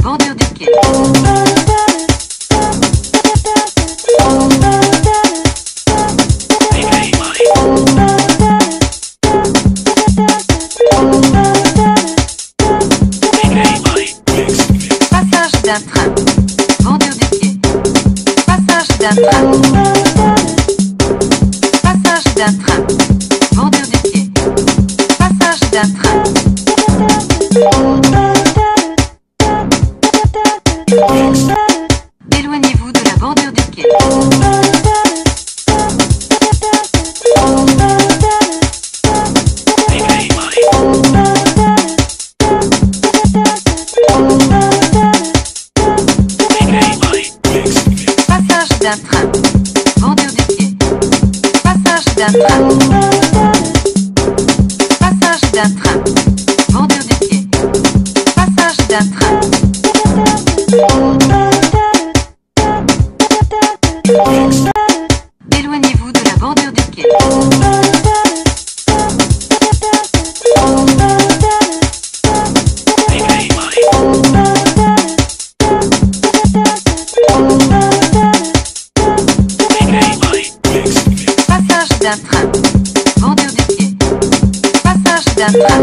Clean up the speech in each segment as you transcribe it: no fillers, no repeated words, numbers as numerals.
bordure du quai. Passage d'un train. Bordure du quai. Passage d'un train. Passage d'un train. Bordure du quai. Passage d'un train. Éloignez-vous de la bordure du quai. Passage d'un train. Bordure du quai. Passage d'un train. Passage d'un train. Bordure du quai. Passage d'un train. Éloignez-vous de la bordure du quai. Passage d'un train. Bordure du quai. Passage d'un train.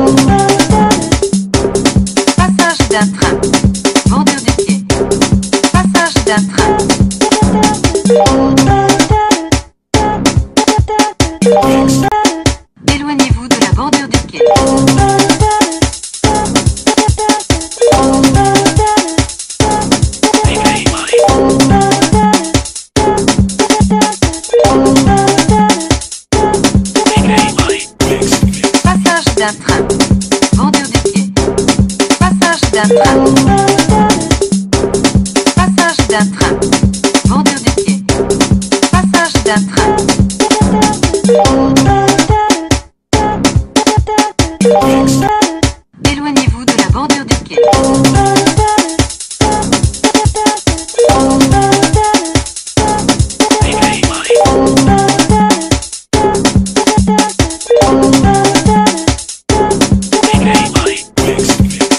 Passage d'un train. Bordure du quai. Passage d'un train. Éloignez-vous de la bordure du quai. Passage d'un train. Bordure du quai. Passage d'un train. Passage d'un train. Bordure du quai. Passage d'un train. Éloignez-vous de la bordure du quai.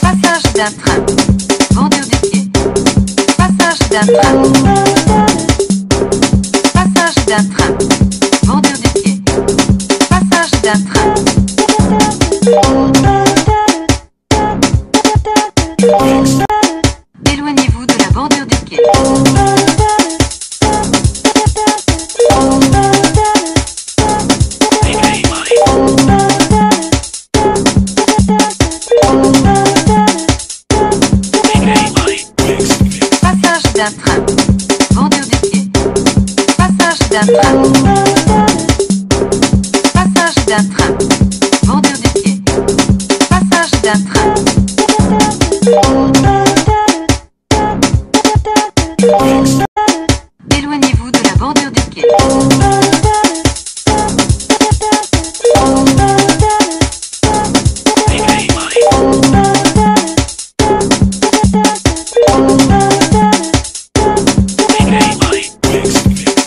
Passage d'un train. Bordure du quai. Passage d'un train. Passage d'un train. Bordure du quai. Passage d'un train. Éloignez-vous de la bordure du quai. Passage d'un train. Bordure du quai. Passage d'un train. Passage d'un train. Bordure du quai. Passage d'un train. Éloignez-vous de la bordure du quai.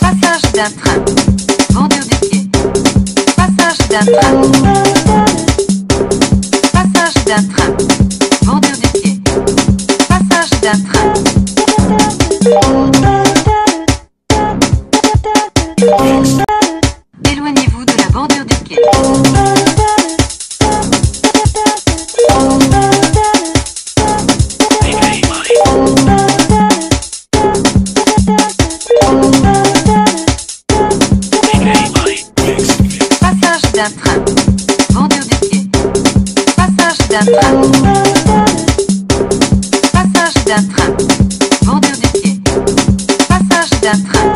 Passage d'un train. Bordure du quai. Passage d'un train. Passage d'un train. Bordure du quai. Passage d'un train. Éloignez-vous de la bordure du quai. Passage d'un train. Bordure du quai. Passage d'un train. Passage d'un train. Bordure du quai. Passage d'un train.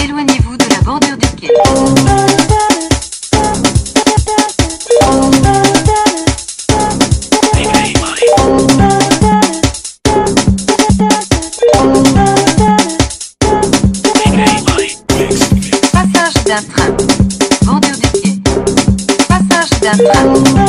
Éloignez-vous de la bordure du quai. Passage d'un train. Bordure du quai. Passage d'un train.